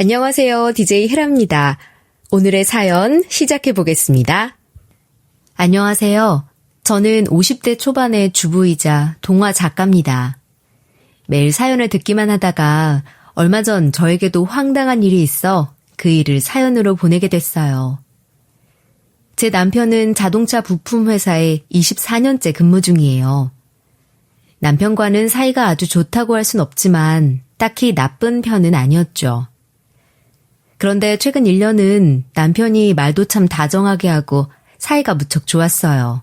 안녕하세요. DJ 헤라입니다. 오늘의 사연 시작해 보겠습니다. 안녕하세요. 저는 50대 초반의 주부이자 동화 작가입니다. 매일 사연을 듣기만 하다가 얼마 전 저에게도 황당한 일이 있어 그 일을 사연으로 보내게 됐어요. 제 남편은 자동차 부품 회사에 24년째 근무 중이에요. 남편과는 사이가 아주 좋다고 할 순 없지만 딱히 나쁜 편은 아니었죠. 그런데 최근 1년은 남편이 말도 참 다정하게 하고 사이가 무척 좋았어요.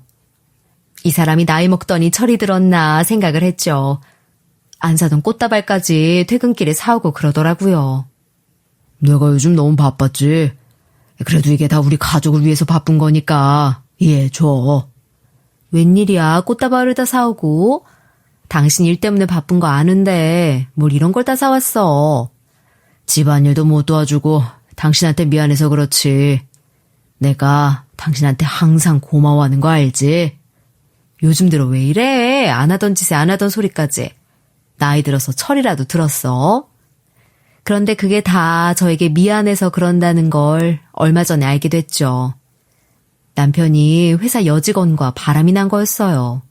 이 사람이 나이 먹더니 철이 들었나 생각을 했죠. 안 사던 꽃다발까지 퇴근길에 사오고 그러더라고요. 내가 요즘 너무 바빴지. 그래도 이게 다 우리 가족을 위해서 바쁜 거니까 이해해줘. 웬일이야, 꽃다발을 다 사오고. 당신 일 때문에 바쁜 거 아는데 뭘 이런 걸 다 사왔어. 집안일도 못 도와주고 당신한테 미안해서 그렇지. 내가 당신한테 항상 고마워하는 거 알지? 요즘 들어 왜 이래? 안 하던 짓에 안 하던 소리까지. 나이 들어서 철이라도 들었어? 그런데 그게 다 저에게 미안해서 그런다는 걸 얼마 전에 알게 됐죠. 남편이 회사 여직원과 바람이 난 거였어요.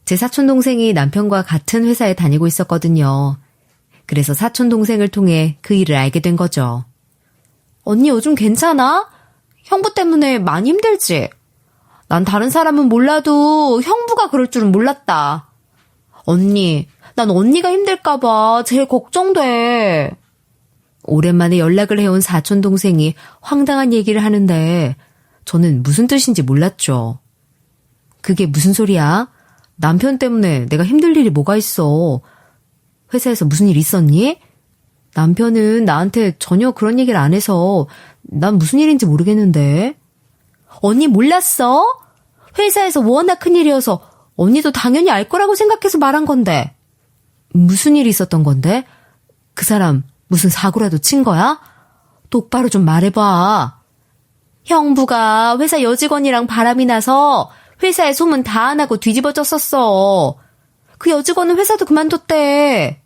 제 사촌동생이 남편과 같은 회사에 다니고 있었거든요. 그래서 사촌동생을 통해 그 일을 알게 된 거죠. 언니 요즘 괜찮아? 형부 때문에 많이 힘들지? 난 다른 사람은 몰라도 형부가 그럴 줄은 몰랐다. 언니, 난 언니가 힘들까봐 제일 걱정돼. 오랜만에 연락을 해온 사촌동생이 황당한 얘기를 하는데 저는 무슨 뜻인지 몰랐죠. 그게 무슨 소리야? 남편 때문에 내가 힘들 일이 뭐가 있어? 회사에서 무슨 일 있었니? 남편은 나한테 전혀 그런 얘기를 안 해서 난 무슨 일인지 모르겠는데. 언니 몰랐어? 회사에서 워낙 큰일이어서 언니도 당연히 알 거라고 생각해서 말한 건데. 무슨 일이 있었던 건데? 그 사람 무슨 사고라도 친 거야? 똑바로 좀 말해봐. 형부가 회사 여직원이랑 바람이 나서 회사에 소문 다 안 하고 뒤집어졌었어. 그 여직원은 회사도 그만뒀대.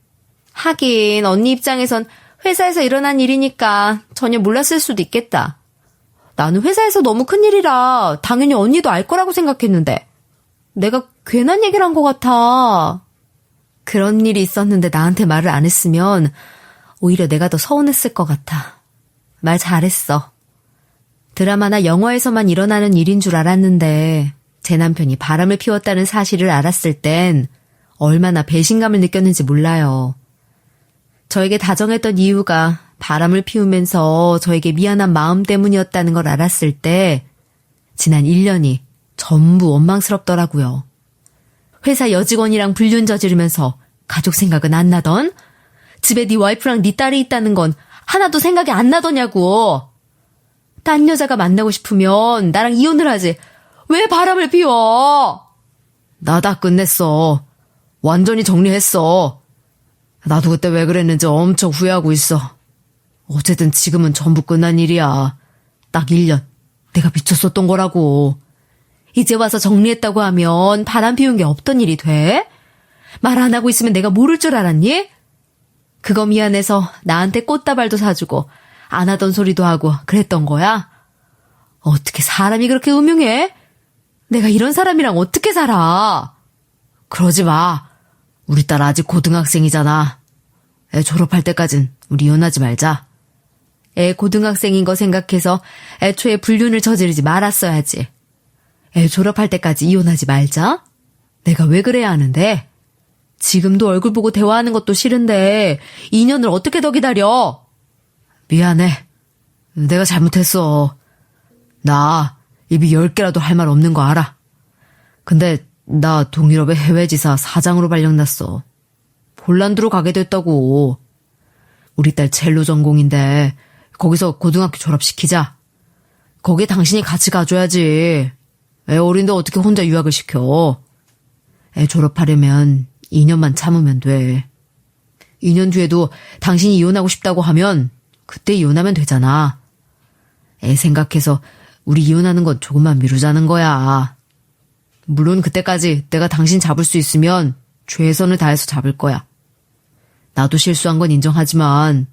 하긴 언니 입장에선 회사에서 일어난 일이니까 전혀 몰랐을 수도 있겠다. 나는 회사에서 너무 큰일이라 당연히 언니도 알 거라고 생각했는데 내가 괜한 얘기를 한 것 같아. 그런 일이 있었는데 나한테 말을 안 했으면 오히려 내가 더 서운했을 것 같아. 말 잘했어. 드라마나 영화에서만 일어나는 일인 줄 알았는데 제 남편이 바람을 피웠다는 사실을 알았을 땐 얼마나 배신감을 느꼈는지 몰라요. 저에게 다정했던 이유가 바람을 피우면서 저에게 미안한 마음 때문이었다는 걸 알았을 때 지난 1년이 전부 원망스럽더라고요. 회사 여직원이랑 불륜 저지르면서 가족 생각은 안 나던? 집에 네 와이프랑 네 딸이 있다는 건 하나도 생각이 안 나더냐고. 딴 여자가 만나고 싶으면 나랑 이혼을 하지. 왜 바람을 피워? 나 다 끝냈어. 완전히 정리했어. 나도 그때 왜 그랬는지 엄청 후회하고 있어. 어쨌든 지금은 전부 끝난 일이야. 딱 1년. 내가 미쳤었던 거라고. 이제 와서 정리했다고 하면 바람 피운 게 없던 일이 돼? 말 안 하고 있으면 내가 모를 줄 알았니? 그거 미안해서 나한테 꽃다발도 사주고 안 하던 소리도 하고 그랬던 거야? 어떻게 사람이 그렇게 음흉해? 내가 이런 사람이랑 어떻게 살아? 그러지 마. 우리 딸 아직 고등학생이잖아. 애 졸업할 때까진 우리 이혼하지 말자. 애 고등학생인 거 생각해서 애초에 불륜을 저지르지 말았어야지. 애 졸업할 때까지 이혼하지 말자? 내가 왜 그래야 하는데? 지금도 얼굴 보고 대화하는 것도 싫은데 2년을 어떻게 더 기다려? 미안해. 내가 잘못했어. 나 입이 10개라도 할 말 없는 거 알아. 근데 나 동유럽의 해외지사 사장으로 발령났어. 폴란드로 가게 됐다고. 우리 딸 첼로 전공인데 거기서 고등학교 졸업시키자. 거기에 당신이 같이 가줘야지. 애 어린데 어떻게 혼자 유학을 시켜. 애 졸업하려면 2년만 참으면 돼. 2년 뒤에도 당신이 이혼하고 싶다고 하면 그때 이혼하면 되잖아. 애 생각해서 우리 이혼하는 건 조금만 미루자는 거야. 물론 그때까지 내가 당신 잡을 수 있으면 최선을 다해서 잡을 거야. 나도 실수한 건 인정하지만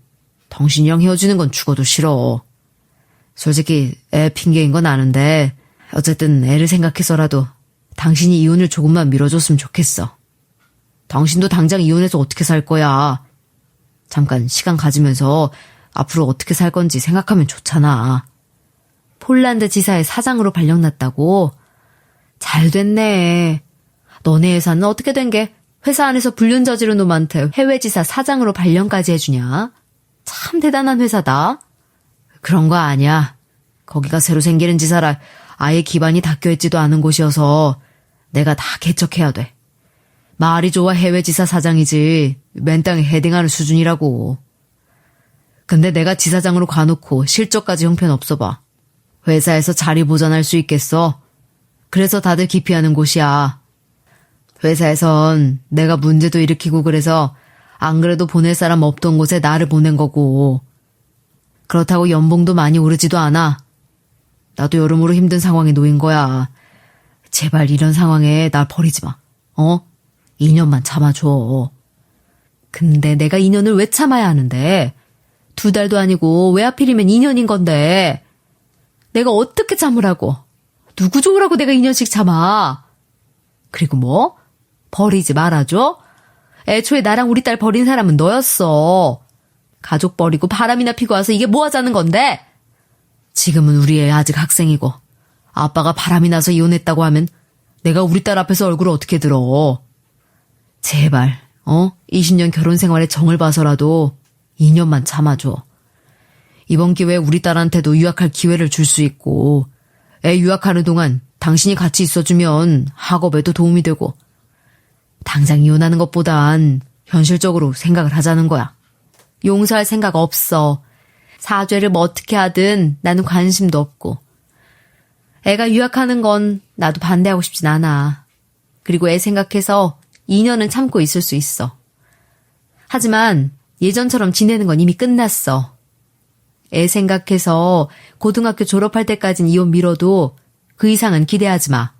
당신이랑 헤어지는 건 죽어도 싫어. 솔직히 애 핑계인 건 아는데 어쨌든 애를 생각해서라도 당신이 이혼을 조금만 미뤄줬으면 좋겠어. 당신도 당장 이혼해서 어떻게 살 거야. 잠깐 시간 가지면서 앞으로 어떻게 살 건지 생각하면 좋잖아. 폴란드 지사의 사장으로 발령났다고? 잘 됐네. 너네 회사는 어떻게 된 게 회사 안에서 불륜 저지른 놈한테 해외 지사 사장으로 발령까지 해주냐? 참 대단한 회사다. 그런 거 아니야. 거기가 새로 생기는 지사라 아예 기반이 닦여있지도 않은 곳이어서 내가 다 개척해야 돼. 말이 좋아 해외 지사 사장이지 맨 땅에 헤딩하는 수준이라고. 근데 내가 지사장으로 가놓고 실적까지 형편없어 봐. 회사에서 자리 보전할 수 있겠어? 그래서 다들 기피하는 곳이야. 회사에선 내가 문제도 일으키고 그래서 안 그래도 보낼 사람 없던 곳에 나를 보낸 거고. 그렇다고 연봉도 많이 오르지도 않아. 나도 여러모로 힘든 상황에 놓인 거야. 제발 이런 상황에 날 버리지 마. 2년만 참아줘. 근데 내가 2년을 왜 참아야 하는데? 2달도 아니고 왜 하필이면 2년인 건데? 내가 어떻게 참으라고? 누구 좋으라고 내가 2년씩 참아? 그리고 뭐? 버리지 말아줘? 애초에 나랑 우리 딸 버린 사람은 너였어. 가족 버리고 바람이나 피고 와서 이게 뭐 하자는 건데? 지금은 우리 애 아직 학생이고 아빠가 바람이 나서 이혼했다고 하면 내가 우리 딸 앞에서 얼굴을 어떻게 들어. 제발 20년 결혼 생활에 정을 봐서라도 2년만 참아줘. 이번 기회에 우리 딸한테도 유학할 기회를 줄 수 있고 애 유학하는 동안 당신이 같이 있어주면 학업에도 도움이 되고 당장 이혼하는 것보단 현실적으로 생각을 하자는 거야. 용서할 생각 없어. 사죄를 뭐 어떻게 하든 나는 관심도 없고. 애가 유학하는 건 나도 반대하고 싶진 않아. 그리고 애 생각해서 2년은 참고 있을 수 있어. 하지만 예전처럼 지내는 건 이미 끝났어. 애 생각해서 고등학교 졸업할 때까진 이혼 미뤄도 그 이상은 기대하지 마.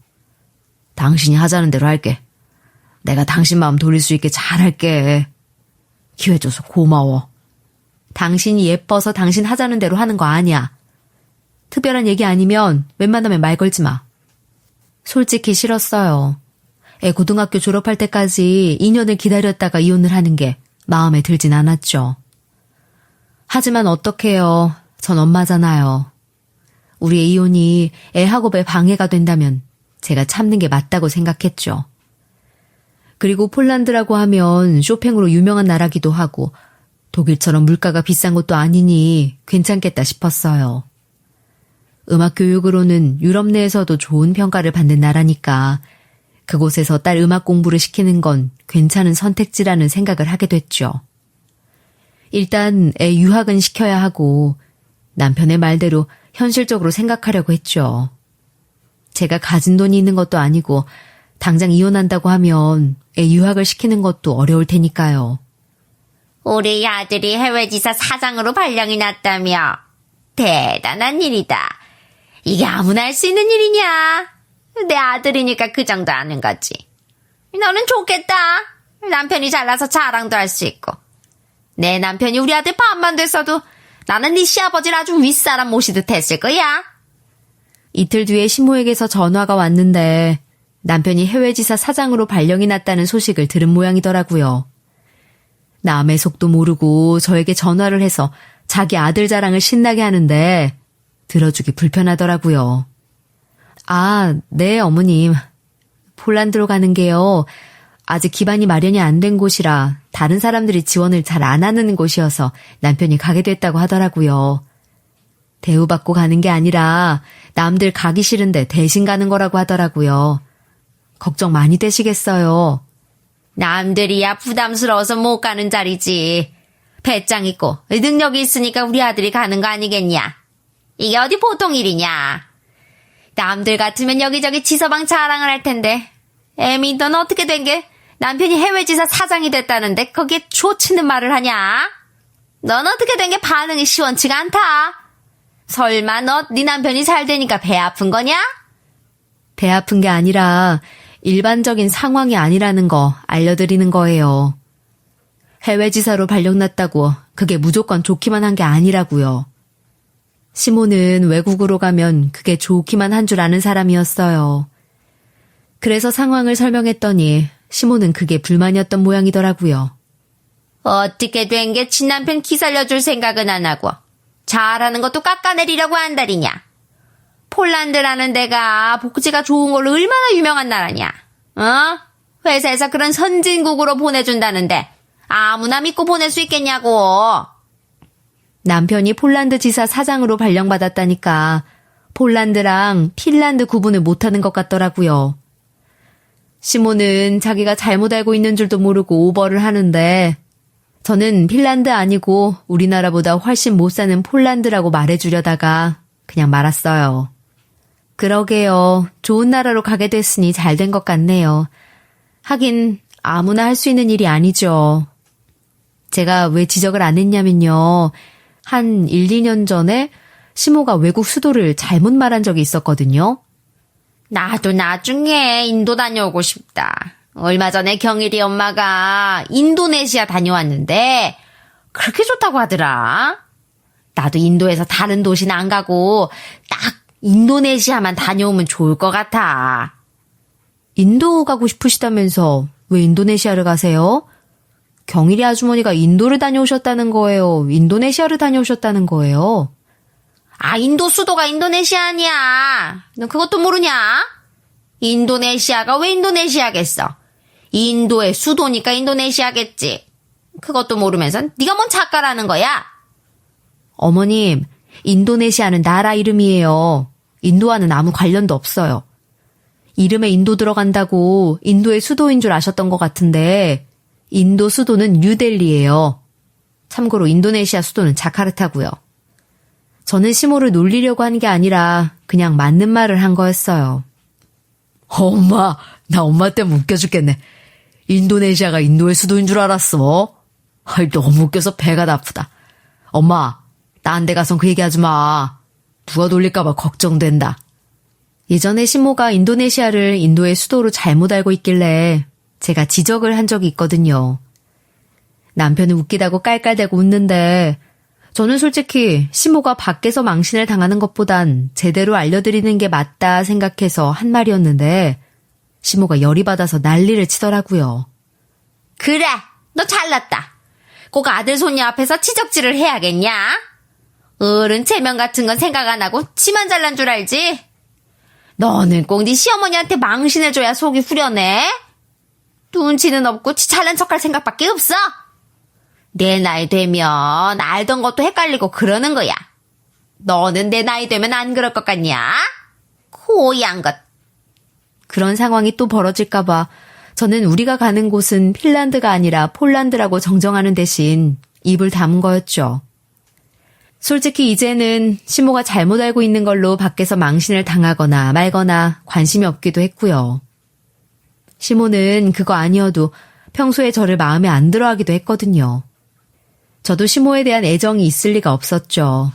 당신이 하자는 대로 할게. 내가 당신 마음 돌릴 수 있게 잘할게. 기회 줘서 고마워. 당신이 예뻐서 당신 하자는 대로 하는 거 아니야. 특별한 얘기 아니면 웬만하면 말 걸지 마. 솔직히 싫었어요. 애 고등학교 졸업할 때까지 2년을 기다렸다가 이혼을 하는 게 마음에 들진 않았죠. 하지만 어떡해요. 전 엄마잖아요. 우리의 이혼이 애 학업에 방해가 된다면 제가 참는 게 맞다고 생각했죠. 그리고 폴란드라고 하면 쇼팽으로 유명한 나라기도 하고 독일처럼 물가가 비싼 곳도 아니니 괜찮겠다 싶었어요. 음악 교육으로는 유럽 내에서도 좋은 평가를 받는 나라니까 그곳에서 딸 음악 공부를 시키는 건 괜찮은 선택지라는 생각을 하게 됐죠. 일단 애 유학은 시켜야 하고 남편의 말대로 현실적으로 생각하려고 했죠. 제가 가진 돈이 있는 것도 아니고 당장 이혼한다고 하면 애 유학을 시키는 것도 어려울 테니까요. 우리 아들이 해외지사 사장으로 발령이 났다며. 대단한 일이다. 이게 아무나 할 수 있는 일이냐? 내 아들이니까 그 정도 아는 거지. 너는 좋겠다. 남편이 잘나서 자랑도 할 수 있고. 내 남편이 우리 아들 반만 됐어도 나는 네 시아버지를 아주 윗사람 모시듯 했을 거야. 이틀 뒤에 시모에게서 전화가 왔는데 남편이 해외지사 사장으로 발령이 났다는 소식을 들은 모양이더라고요. 남의 속도 모르고 저에게 전화를 해서 자기 아들 자랑을 신나게 하는데 들어주기 불편하더라고요. 아, 네, 어머님. 폴란드로 가는 게요. 아직 기반이 마련이 안 된 곳이라 다른 사람들이 지원을 잘 안 하는 곳이어서 남편이 가게 됐다고 하더라고요. 대우받고 가는 게 아니라 남들 가기 싫은데 대신 가는 거라고 하더라고요. 걱정 많이 되시겠어요. 남들이야 부담스러워서 못 가는 자리지. 배짱 있고 능력이 있으니까 우리 아들이 가는 거 아니겠냐. 이게 어디 보통 일이냐. 남들 같으면 여기저기 지서방 자랑을 할 텐데 애미 넌 어떻게 된 게 남편이 해외지사 사장이 됐다는데 거기에 좋치는 말을 하냐. 넌 어떻게 된 게 반응이 시원치가 않다. 설마 너 네 남편이 잘 되니까 배 아픈 거냐? 배 아픈 게 아니라 일반적인 상황이 아니라는 거 알려드리는 거예요. 해외지사로 발령났다고 그게 무조건 좋기만 한 게 아니라고요. 시모는 외국으로 가면 그게 좋기만 한 줄 아는 사람이었어요. 그래서 상황을 설명했더니 시모는 그게 불만이었던 모양이더라고요. 어떻게 된 게 친남편 기 살려줄 생각은 안 하고 잘하는 것도 깎아내리려고 한다리냐. 폴란드라는 데가 복지가 좋은 걸로 얼마나 유명한 나라냐. 회사에서 그런 선진국으로 보내준다는데 아무나 믿고 보낼 수 있겠냐고. 남편이 폴란드 지사 사장으로 발령받았다니까 폴란드랑 핀란드 구분을 못하는 것 같더라고요. 시모는 자기가 잘못 알고 있는 줄도 모르고 오버를 하는데 저는 핀란드 아니고 우리나라보다 훨씬 못 사는 폴란드라고 말해주려다가 그냥 말았어요. 그러게요. 좋은 나라로 가게 됐으니 잘 된 것 같네요. 하긴 아무나 할 수 있는 일이 아니죠. 제가 왜 지적을 안 했냐면요. 한 1, 2년 전에 시모가 외국 수도를 잘못 말한 적이 있었거든요. 나도 나중에 인도 다녀오고 싶다. 얼마 전에 경일이 엄마가 인도네시아 다녀왔는데 그렇게 좋다고 하더라. 나도 인도에서 다른 도시는 안 가고 딱 인도네시아만 다녀오면 좋을 것 같아. 인도 가고 싶으시다면서 왜 인도네시아를 가세요? 경일이 아주머니가 인도를 다녀오셨다는 거예요? 인도네시아를 다녀오셨다는 거예요? 인도 수도가 인도네시아 아니야. 너 그것도 모르냐? 인도네시아가 왜 인도네시아겠어? 인도의 수도니까 인도네시아겠지. 그것도 모르면서 네가 뭔 작가라는 거야? 어머님, 인도네시아는 나라 이름이에요. 인도와는 아무 관련도 없어요. 이름에 인도 들어간다고 인도의 수도인 줄 아셨던 것 같은데 인도 수도는 뉴델리예요. 참고로 인도네시아 수도는 자카르타고요. 저는 시모를 놀리려고 한 게 아니라 그냥 맞는 말을 한 거였어요. 엄마, 나 엄마 때문에 웃겨 죽겠네. 인도네시아가 인도의 수도인 줄 알았어. 너무 웃겨서 배가 나쁘다. 엄마, 딴 데 가선 그 얘기하지 마. 누가 놀릴까봐 걱정된다. 예전에 시모가 인도네시아를 인도의 수도로 잘못 알고 있길래 제가 지적을 한 적이 있거든요. 남편은 웃기다고 깔깔대고 웃는데 저는 솔직히 시모가 밖에서 망신을 당하는 것보단 제대로 알려드리는 게 맞다 생각해서 한 말이었는데 시모가 열이 받아서 난리를 치더라고요. 그래, 너 잘났다. 꼭 아들 손녀 앞에서 치적질을 해야겠냐? 어른 체면 같은 건 생각 안 하고 지만 잘난 줄 알지? 너는 꼭 네 시어머니한테 망신해줘야 속이 후련해? 눈치는 없고 지 잘난 척할 생각밖에 없어? 내 나이 되면 알던 것도 헷갈리고 그러는 거야. 너는 내 나이 되면 안 그럴 것 같냐? 고양 것. 그런 상황이 또 벌어질까봐 저는 우리가 가는 곳은 핀란드가 아니라 폴란드라고 정정하는 대신 입을 다문 거였죠. 솔직히 이제는 시모가 잘못 알고 있는 걸로 밖에서 망신을 당하거나 말거나 관심이 없기도 했고요. 시모는 그거 아니어도 평소에 저를 마음에 안 들어 하기도 했거든요. 저도 시모에 대한 애정이 있을 리가 없었죠.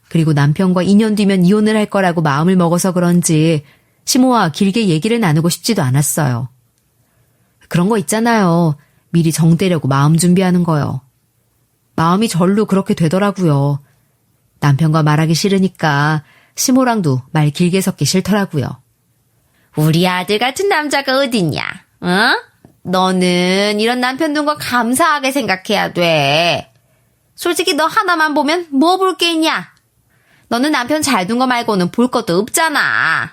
그리고 남편과 2년 뒤면 이혼을 할 거라고 마음을 먹어서 그런지 시모와 길게 얘기를 나누고 싶지도 않았어요. 그런 거 있잖아요. 미리 정떼려고 마음 준비하는 거요. 마음이 절로 그렇게 되더라고요. 남편과 말하기 싫으니까 시모랑도 말 길게 섞기 싫더라고요. 우리 아들 같은 남자가 어딨냐? 너는 이런 남편 둔 거 감사하게 생각해야 돼. 솔직히 너 하나만 보면 뭐 볼 게 있냐? 너는 남편 잘 둔 거 말고는 볼 것도 없잖아.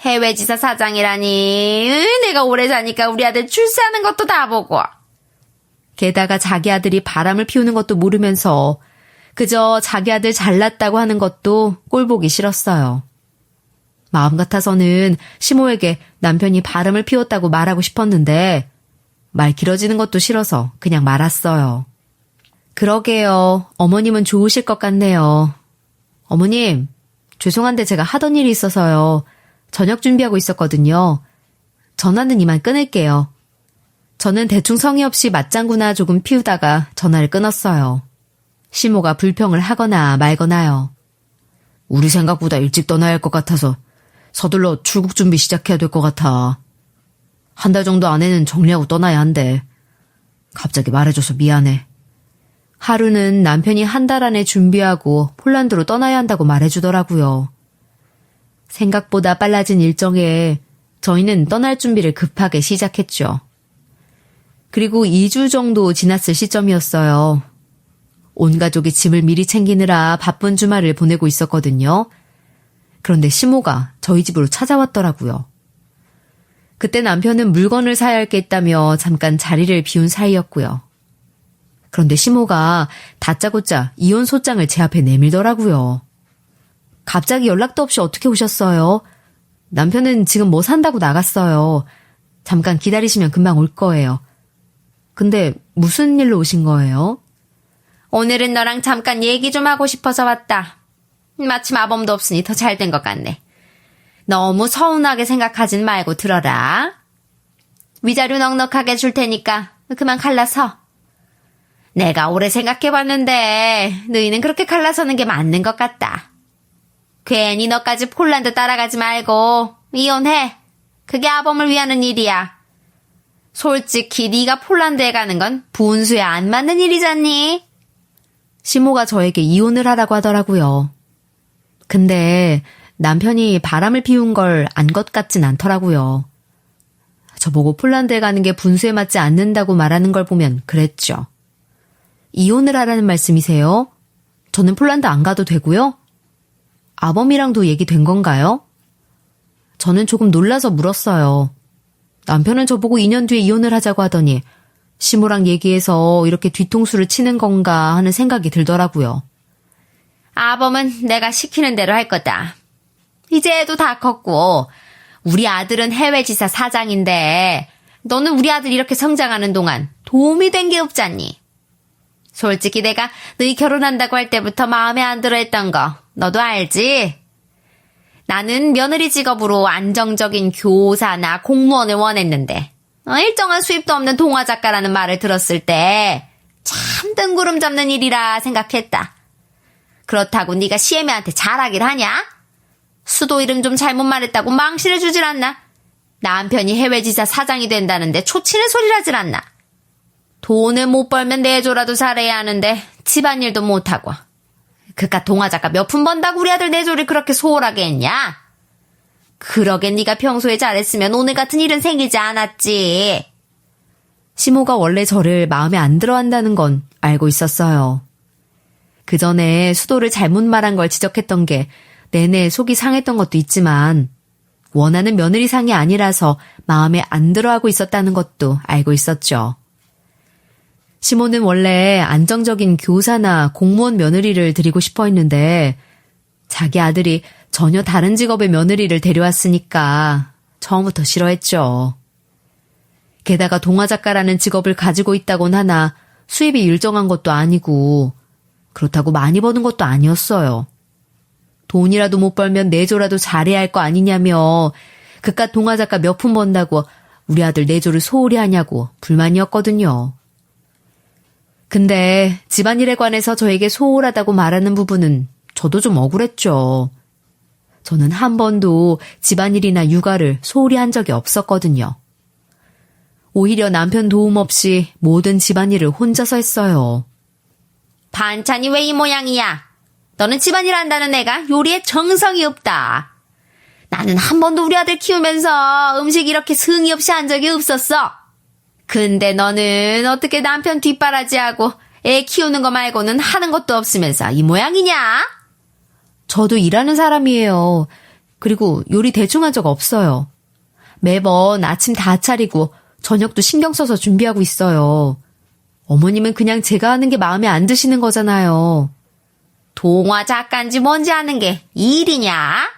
해외지사 사장이라니. 내가 오래 사니까 우리 아들 출세하는 것도 다 보고. 게다가 자기 아들이 바람을 피우는 것도 모르면서 그저 자기 아들 잘났다고 하는 것도 꼴보기 싫었어요. 마음 같아서는 시모에게 남편이 바람을 피웠다고 말하고 싶었는데 말 길어지는 것도 싫어서 그냥 말았어요. 그러게요. 어머님은 좋으실 것 같네요. 어머님, 죄송한데 제가 하던 일이 있어서요. 저녁 준비하고 있었거든요. 전화는 이만 끊을게요. 저는 대충 성의 없이 맞장구나 조금 피우다가 전화를 끊었어요. 시모가 불평을 하거나 말거나요. 우리 생각보다 일찍 떠나야 할 것 같아서 서둘러 출국 준비 시작해야 될 것 같아. 한 달 정도 안에는 정리하고 떠나야 한대. 갑자기 말해줘서 미안해. 하루는 남편이 한 달 안에 준비하고 폴란드로 떠나야 한다고 말해주더라고요. 생각보다 빨라진 일정에 저희는 떠날 준비를 급하게 시작했죠. 그리고 2주 정도 지났을 시점이었어요. 온 가족이 짐을 미리 챙기느라 바쁜 주말을 보내고 있었거든요. 그런데 시모가 저희 집으로 찾아왔더라고요. 그때 남편은 물건을 사야 할 게 있다며 잠깐 자리를 비운 사이였고요. 그런데 시모가 다짜고짜 이혼 소장을 제 앞에 내밀더라고요. 갑자기 연락도 없이 어떻게 오셨어요? 남편은 지금 뭐 산다고 나갔어요. 잠깐 기다리시면 금방 올 거예요. 근데 무슨 일로 오신 거예요? 오늘은 너랑 잠깐 얘기 좀 하고 싶어서 왔다. 마침 아범도 없으니 더 잘 된 것 같네. 너무 서운하게 생각하진 말고 들어라. 위자료 넉넉하게 줄 테니까 그만 갈라서. 내가 오래 생각해봤는데 너희는 그렇게 갈라서는 게 맞는 것 같다. 괜히 너까지 폴란드 따라가지 말고 이혼해. 그게 아범을 위하는 일이야. 솔직히 네가 폴란드에 가는 건 분수에 안 맞는 일이잖니. 시모가 저에게 이혼을 하라고 하더라고요. 근데 남편이 바람을 피운 걸 안 것 같진 않더라고요. 저보고 폴란드에 가는 게 분수에 맞지 않는다고 말하는 걸 보면 그랬죠. 이혼을 하라는 말씀이세요? 저는 폴란드 안 가도 되고요? 아범이랑도 얘기된 건가요? 저는 조금 놀라서 물었어요. 남편은 저보고 2년 뒤에 이혼을 하자고 하더니 시모랑 얘기해서 이렇게 뒤통수를 치는 건가 하는 생각이 들더라고요. 아범은 내가 시키는 대로 할 거다. 이제 애도 다 컸고 우리 아들은 해외 지사 사장인데 너는 우리 아들 이렇게 성장하는 동안 도움이 된 게 없잖니. 솔직히 내가 너희 결혼한다고 할 때부터 마음에 안 들어 했던 거 너도 알지? 나는 며느리 직업으로 안정적인 교사나 공무원을 원했는데 일정한 수입도 없는 동화 작가라는 말을 들었을 때 참 뜬구름 잡는 일이라 생각했다. 그렇다고 네가 시애미한테 잘하길 하냐? 수도 이름 좀 잘못 말했다고 망신을 주질 않나? 남편이 해외지사 사장이 된다는데 초치는 소리를 하질 않나? 돈을 못 벌면 내조라도 잘해야 하는데 집안일도 못하고. 그깟 동화작가 몇 푼 번다고 우리 아들 내조를 그렇게 소홀하게 했냐? 그러게 네가 평소에 잘했으면 오늘 같은 일은 생기지 않았지. 시모가 원래 저를 마음에 안 들어 한다는 건 알고 있었어요. 그 전에 수도를 잘못 말한 걸 지적했던 게 내내 속이 상했던 것도 있지만 원하는 며느리상이 아니라서 마음에 안 들어 하고 있었다는 것도 알고 있었죠. 시모는 원래 안정적인 교사나 공무원 며느리를 드리고 싶어 했는데 자기 아들이 전혀 다른 직업의 며느리를 데려왔으니까 처음부터 싫어했죠. 게다가 동화작가라는 직업을 가지고 있다곤 하나 수입이 일정한 것도 아니고 그렇다고 많이 버는 것도 아니었어요. 돈이라도 못 벌면 내조라도 잘해야 할 거 아니냐며 그깟 동화작가 몇 푼 번다고 우리 아들 내조를 소홀히 하냐고 불만이었거든요. 근데 집안일에 관해서 저에게 소홀하다고 말하는 부분은 저도 좀 억울했죠. 저는 한 번도 집안일이나 육아를 소홀히 한 적이 없었거든요. 오히려 남편 도움 없이 모든 집안일을 혼자서 했어요. 반찬이 왜 이 모양이야? 너는 집안일 한다는 애가 요리에 정성이 없다. 나는 한 번도 우리 아들 키우면서 음식 이렇게 성의 없이 한 적이 없었어. 근데 너는 어떻게 남편 뒷바라지하고 애 키우는 거 말고는 하는 것도 없으면서 이 모양이냐? 저도 일하는 사람이에요. 그리고 요리 대충 한 적 없어요. 매번 아침 다 차리고 저녁도 신경 써서 준비하고 있어요. 어머님은 그냥 제가 하는 게 마음에 안 드시는 거잖아요. 동화 작가인지 뭔지 아는 게 일이냐?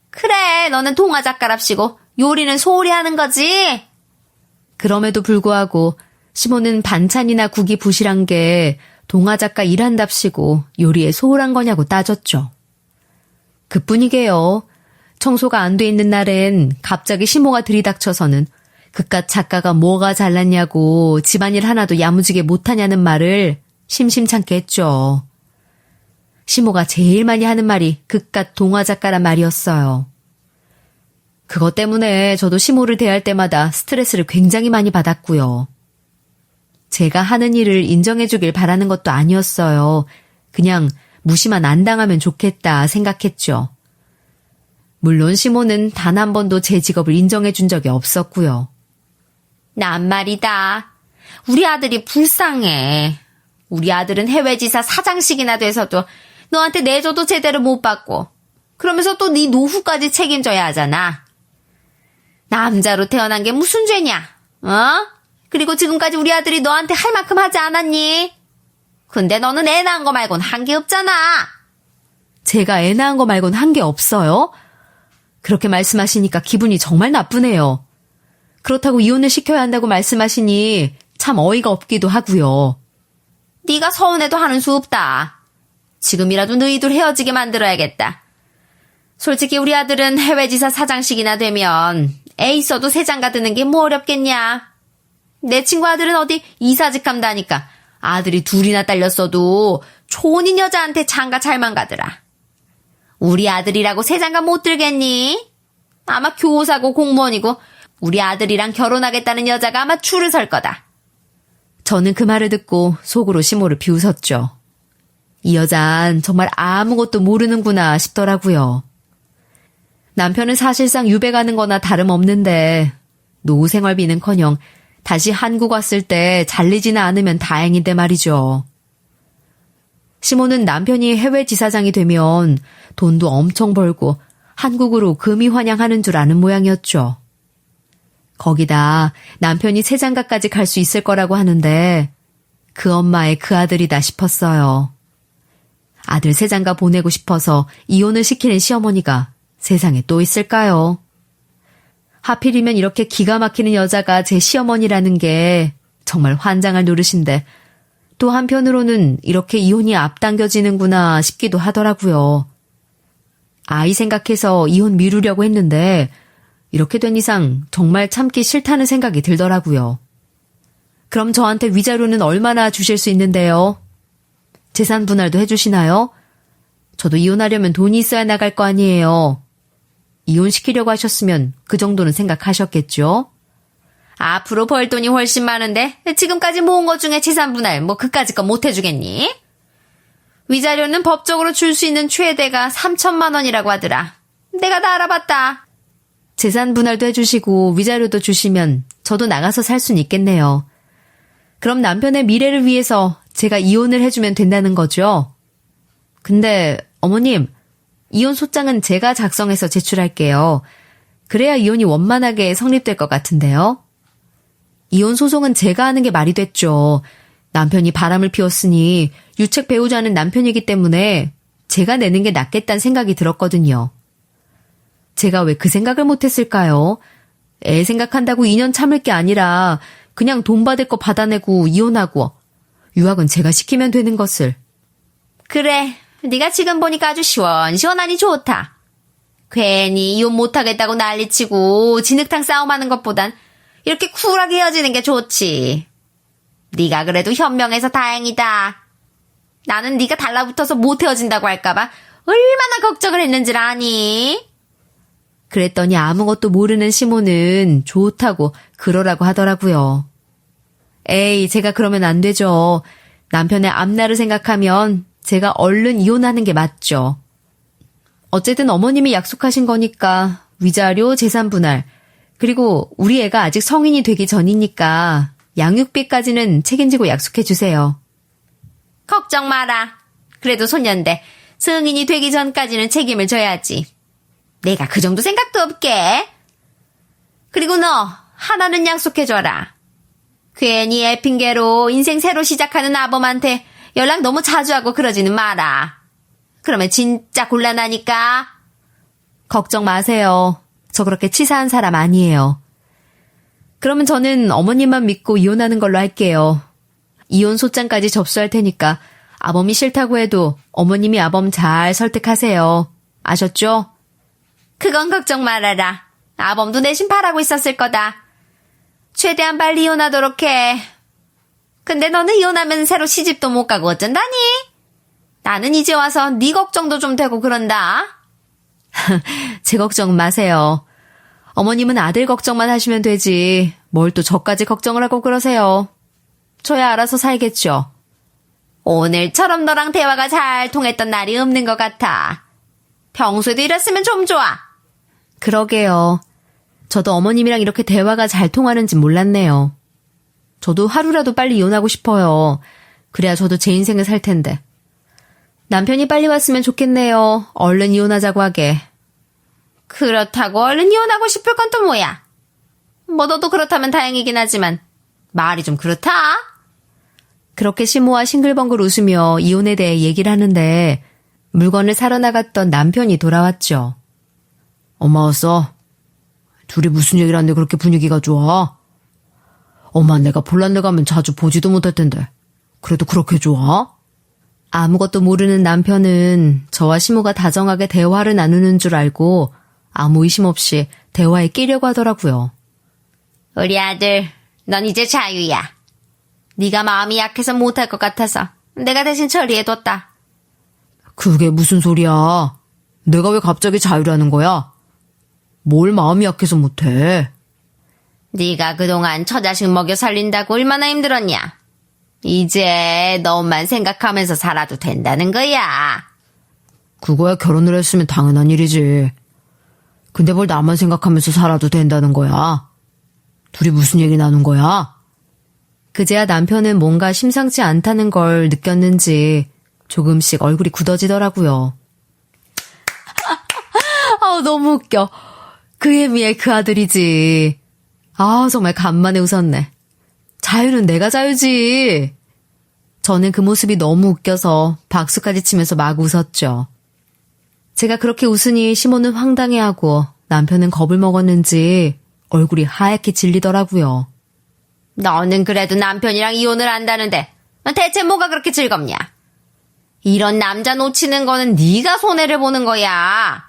그래, 너는 동화 작가랍시고 요리는 소홀히 하는 거지? 그럼에도 불구하고 시모는 반찬이나 국이 부실한 게 동화작가 일한답시고 요리에 소홀한 거냐고 따졌죠. 그뿐이게요. 청소가 안 돼 있는 날엔 갑자기 시모가 들이닥쳐서는 그깟 작가가 뭐가 잘났냐고 집안일 하나도 야무지게 못하냐는 말을 심심찮게 했죠. 시모가 제일 많이 하는 말이 그깟 동화작가란 말이었어요. 그것 때문에 저도 시모를 대할 때마다 스트레스를 굉장히 많이 받았고요. 제가 하는 일을 인정해주길 바라는 것도 아니었어요. 그냥 무시만 안 당하면 좋겠다 생각했죠. 물론 시몬은 단 한 번도 제 직업을 인정해준 적이 없었고요. 난 말이다. 우리 아들이 불쌍해. 우리 아들은 해외지사 사장씩이나 돼서도 너한테 내줘도 제대로 못 받고 그러면서 또 네 노후까지 책임져야 하잖아. 남자로 태어난 게 무슨 죄냐? 그리고 지금까지 우리 아들이 너한테 할 만큼 하지 않았니? 근데 너는 애 낳은 거 말곤 한 게 없잖아. 제가 애 낳은 거 말곤 한 게 없어요? 그렇게 말씀하시니까 기분이 정말 나쁘네요. 그렇다고 이혼을 시켜야 한다고 말씀하시니 참 어이가 없기도 하고요. 네가 서운해도 하는 수 없다. 지금이라도 너희들 헤어지게 만들어야겠다. 솔직히 우리 아들은 해외지사 사장씩이나 되면 애 있어도 새 장가 드는 게 뭐 어렵겠냐. 내 친구 아들은 어디 이사직 한다니까 아들이 둘이나 딸렸어도 초혼인 여자한테 장가 잘만 가더라. 우리 아들이라고 새 장가 못 들겠니? 아마 교사고 공무원이고 우리 아들이랑 결혼하겠다는 여자가 아마 줄을 설 거다. 저는 그 말을 듣고 속으로 시모를 비웃었죠. 이 여잔 정말 아무것도 모르는구나 싶더라고요. 남편은 사실상 유배 가는 거나 다름없는데 노후 생활비는커녕 다시 한국 왔을 때 잘리지는 않으면 다행인데 말이죠. 시모는 남편이 해외 지사장이 되면 돈도 엄청 벌고 한국으로 금이 환영하는 줄 아는 모양이었죠. 거기다 남편이 새장가까지 갈 수 있을 거라고 하는데 그 엄마의 그 아들이다 싶었어요. 아들 새장가 보내고 싶어서 이혼을 시키는 시어머니가 세상에 또 있을까요? 하필이면 이렇게 기가 막히는 여자가 제 시어머니라는 게 정말 환장할 노릇인데 또 한편으로는 이렇게 이혼이 앞당겨지는구나 싶기도 하더라고요. 아이 생각해서 이혼 미루려고 했는데 이렇게 된 이상 정말 참기 싫다는 생각이 들더라고요. 그럼 저한테 위자료는 얼마나 주실 수 있는데요? 재산 분할도 해주시나요? 저도 이혼하려면 돈이 있어야 나갈 거 아니에요. 이혼시키려고 하셨으면 그 정도는 생각하셨겠죠? 앞으로 벌 돈이 훨씬 많은데 지금까지 모은 것 중에 재산 분할 뭐 그까짓 거 못 해주겠니? 위자료는 법적으로 줄 수 있는 최대가 3천만 원이라고 하더라. 내가 다 알아봤다. 재산 분할도 해주시고 위자료도 주시면 저도 나가서 살 수는 있겠네요. 그럼 남편의 미래를 위해서 제가 이혼을 해주면 된다는 거죠? 근데 어머님, 이혼 소장은 제가 작성해서 제출할게요. 그래야 이혼이 원만하게 성립될 것 같은데요. 이혼 소송은 제가 하는 게 말이 됐죠. 남편이 바람을 피웠으니 유책 배우자는 남편이기 때문에 제가 내는 게 낫겠다는 생각이 들었거든요. 제가 왜 그 생각을 못했을까요? 애 생각한다고 2년 참을 게 아니라 그냥 돈 받을 거 받아내고 이혼하고 유학은 제가 시키면 되는 것을. 그래, 네가 지금 보니까 아주 시원시원하니 좋다. 괜히 이혼 못하겠다고 난리치고 진흙탕 싸움하는 것보단 이렇게 쿨하게 헤어지는 게 좋지. 네가 그래도 현명해서 다행이다. 나는 네가 달라붙어서 못 헤어진다고 할까봐 얼마나 걱정을 했는지 아니? 그랬더니 아무것도 모르는 시모는 좋다고 그러라고 하더라고요. 에이, 제가 그러면 안 되죠. 남편의 앞날을 생각하면 제가 얼른 이혼하는 게 맞죠. 어쨌든 어머님이 약속하신 거니까 위자료, 재산 분할, 그리고 우리 애가 아직 성인이 되기 전이니까 양육비까지는 책임지고 약속해 주세요. 걱정 마라. 그래도 소년데 성인이 되기 전까지는 책임을 져야지. 내가 그 정도 생각도 없게. 그리고 너 하나는 약속해줘라. 괜히 애 핑계로 인생 새로 시작하는 아범한테 연락 너무 자주 하고 그러지는 마라. 그러면 진짜 곤란하니까. 걱정 마세요. 저 그렇게 치사한 사람 아니에요. 그러면 저는 어머님만 믿고 이혼하는 걸로 할게요. 이혼 소장까지 접수할 테니까 아범이 싫다고 해도 어머님이 아범 잘 설득하세요. 아셨죠? 그건 걱정 말아라. 아범도 내심 바라고 있었을 거다. 최대한 빨리 이혼하도록 해. 근데 너는 이혼하면 새로 시집도 못 가고 어쩐다니? 나는 이제 와서 네 걱정도 좀 되고 그런다. 제 걱정 마세요. 어머님은 아들 걱정만 하시면 되지. 뭘 또 저까지 걱정을 하고 그러세요. 저야 알아서 살겠죠. 오늘처럼 너랑 대화가 잘 통했던 날이 없는 것 같아. 평소에도 이랬으면 좀 좋아. 그러게요. 저도 어머님이랑 이렇게 대화가 잘 통하는지 몰랐네요. 저도 하루라도 빨리 이혼하고 싶어요. 그래야 저도 제 인생을 살 텐데. 남편이 빨리 왔으면 좋겠네요. 얼른 이혼하자고 하게. 그렇다고 얼른 이혼하고 싶을 건 또 뭐야? 뭐 너도 그렇다면 다행이긴 하지만 말이 좀 그렇다. 그렇게 시모와 싱글벙글 웃으며 이혼에 대해 얘기를 하는데 물건을 사러 나갔던 남편이 돌아왔죠. 엄마 왔어? 둘이 무슨 얘기를 하는데 그렇게 분위기가 좋아? 엄마 내가 폴란드 가면 자주 보지도 못할 텐데 그래도 그렇게 좋아? 아무것도 모르는 남편은 저와 시모가 다정하게 대화를 나누는 줄 알고 아무 의심 없이 대화에 끼려고 하더라고요. 우리 아들, 넌 이제 자유야. 네가 마음이 약해서 못할 것 같아서 내가 대신 처리해뒀다. 그게 무슨 소리야? 내가 왜 갑자기 자유라는 거야? 뭘 마음이 약해서 못해? 네가 그동안 처자식 먹여 살린다고 얼마나 힘들었냐. 이제 너만 생각하면서 살아도 된다는 거야. 그거야 결혼을 했으면 당연한 일이지. 근데 뭘 나만 생각하면서 살아도 된다는 거야? 둘이 무슨 얘기 나눈 거야? 그제야 남편은 뭔가 심상치 않다는 걸 느꼈는지 조금씩 얼굴이 굳어지더라고요. 너무 웃겨. 그 애미의 그 아들이지. 정말 간만에 웃었네. 자유는 내가 자유지. 저는 그 모습이 너무 웃겨서 박수까지 치면서 막 웃었죠. 제가 그렇게 웃으니 시모는 황당해하고 남편은 겁을 먹었는지 얼굴이 하얗게 질리더라고요. 너는 그래도 남편이랑 이혼을 한다는데 대체 뭐가 그렇게 즐겁냐? 이런 남자 놓치는 거는 네가 손해를 보는 거야.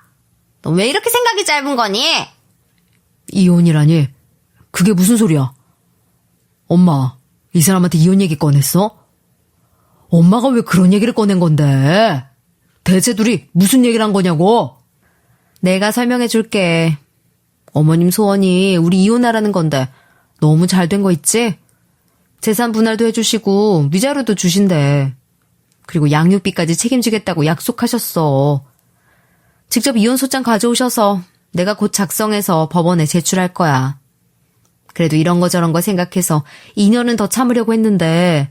너 왜 이렇게 생각이 짧은 거니? 이혼이라니? 그게 무슨 소리야? 엄마, 이 사람한테 이혼 얘기 꺼냈어? 엄마가 왜 그런 얘기를 꺼낸 건데? 대체 둘이 무슨 얘기를 한 거냐고? 내가 설명해 줄게. 어머님 소원이 우리 이혼하라는 건데 너무 잘 된 거 있지? 재산 분할도 해주시고 위자료도 주신대. 그리고 양육비까지 책임지겠다고 약속하셨어. 직접 이혼 소장 가져오셔서 내가 곧 작성해서 법원에 제출할 거야. 그래도 이런 거 저런 거 생각해서 2년은 더 참으려고 했는데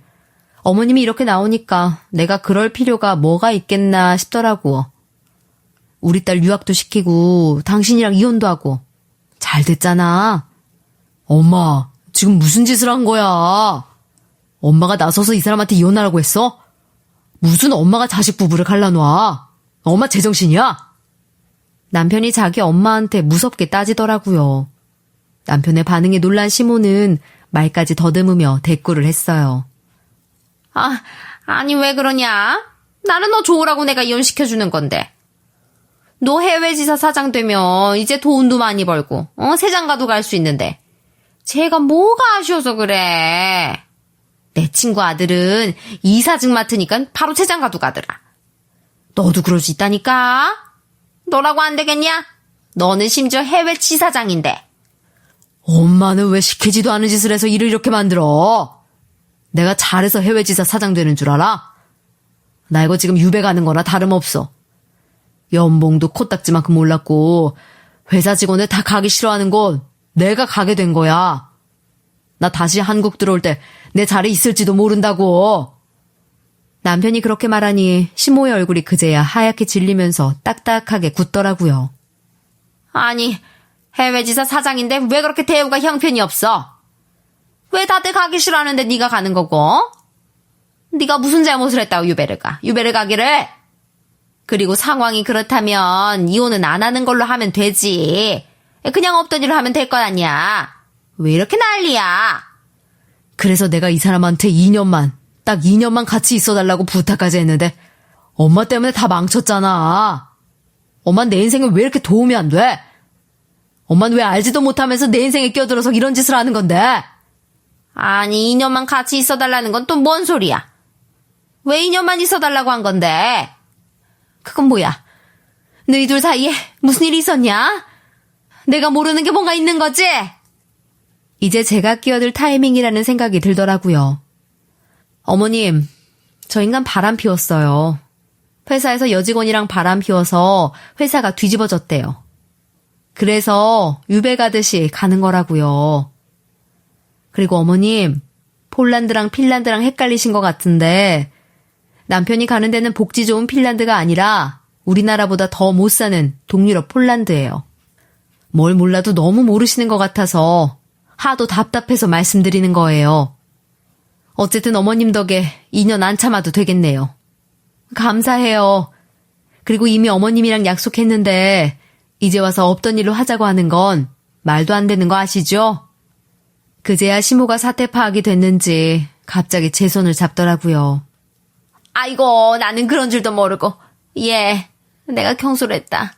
어머님이 이렇게 나오니까 내가 그럴 필요가 뭐가 있겠나 싶더라고. 우리 딸 유학도 시키고 당신이랑 이혼도 하고 잘 됐잖아. 엄마, 지금 무슨 짓을 한 거야? 엄마가 나서서 이 사람한테 이혼하라고 했어? 무슨 엄마가 자식 부부를 갈라놔? 엄마 제정신이야? 남편이 자기 엄마한테 무섭게 따지더라고요. 남편의 반응에 놀란 시모는 말까지 더듬으며 대꾸를 했어요. 아니 왜 그러냐? 나는 너 좋으라고 내가 이혼시켜주는 건데. 너 해외지사 사장 되면 이제 돈도 많이 벌고 세장가도 갈 수 있는데 쟤가 뭐가 아쉬워서 그래. 내 친구 아들은 이사직 맡으니까 바로 세장가도 가더라. 너도 그럴 수 있다니까. 너라고 안 되겠냐? 너는 심지어 해외 지사장인데. 엄마는 왜 시키지도 않은 짓을 해서 일을 이렇게 만들어? 내가 잘해서 해외지사 사장 되는 줄 알아? 나 이거 지금 유배 가는 거나 다름없어. 연봉도 코딱지만큼 올랐고 회사 직원들 다 가기 싫어하는 곳 내가 가게 된 거야. 나 다시 한국 들어올 때 내 자리 있을지도 모른다고. 남편이 그렇게 말하니 시모의 얼굴이 그제야 하얗게 질리면서 딱딱하게 굳더라고요. 아니 해외지사 사장인데 왜 그렇게 대우가 형편이 없어? 왜 다들 가기 싫어하는데 네가 가는 거고? 네가 무슨 잘못을 했다고 유배를 가기를? 그리고 상황이 그렇다면 이혼은 안 하는 걸로 하면 되지. 그냥 없던 일을 하면 될 것 아니야. 왜 이렇게 난리야? 그래서 내가 이 사람한테 2년만, 딱 2년만 같이 있어달라고 부탁까지 했는데 엄마 때문에 다 망쳤잖아. 엄만 내 인생에 왜 이렇게 도움이 안 돼? 엄만 왜 알지도 못하면서 내 인생에 끼어들어서 이런 짓을 하는 건데? 아니 2년만 같이 있어달라는 건 또 뭔 소리야? 왜 2년만 있어달라고 한 건데? 그건 뭐야? 너희 둘 사이에 무슨 일이 있었냐? 내가 모르는 게 뭔가 있는 거지? 이제 제가 끼어들 타이밍이라는 생각이 들더라고요. 어머님, 저 인간 바람 피웠어요. 회사에서 여직원이랑 바람 피워서 회사가 뒤집어졌대요. 그래서 유배 가듯이 가는 거라고요. 그리고 어머님, 폴란드랑 핀란드랑 헷갈리신 것 같은데 남편이 가는 데는 복지 좋은 핀란드가 아니라 우리나라보다 더 못 사는 동유럽 폴란드예요. 뭘 몰라도 너무 모르시는 것 같아서 하도 답답해서 말씀드리는 거예요. 어쨌든 어머님 덕에 2년 안 참아도 되겠네요. 감사해요. 그리고 이미 어머님이랑 약속했는데 이제 와서 없던 일로 하자고 하는 건 말도 안 되는 거 아시죠? 그제야 시모가 사태 파악이 됐는지 갑자기 제 손을 잡더라고요. 아이고, 나는 그런 줄도 모르고. 예, 내가 경솔했다.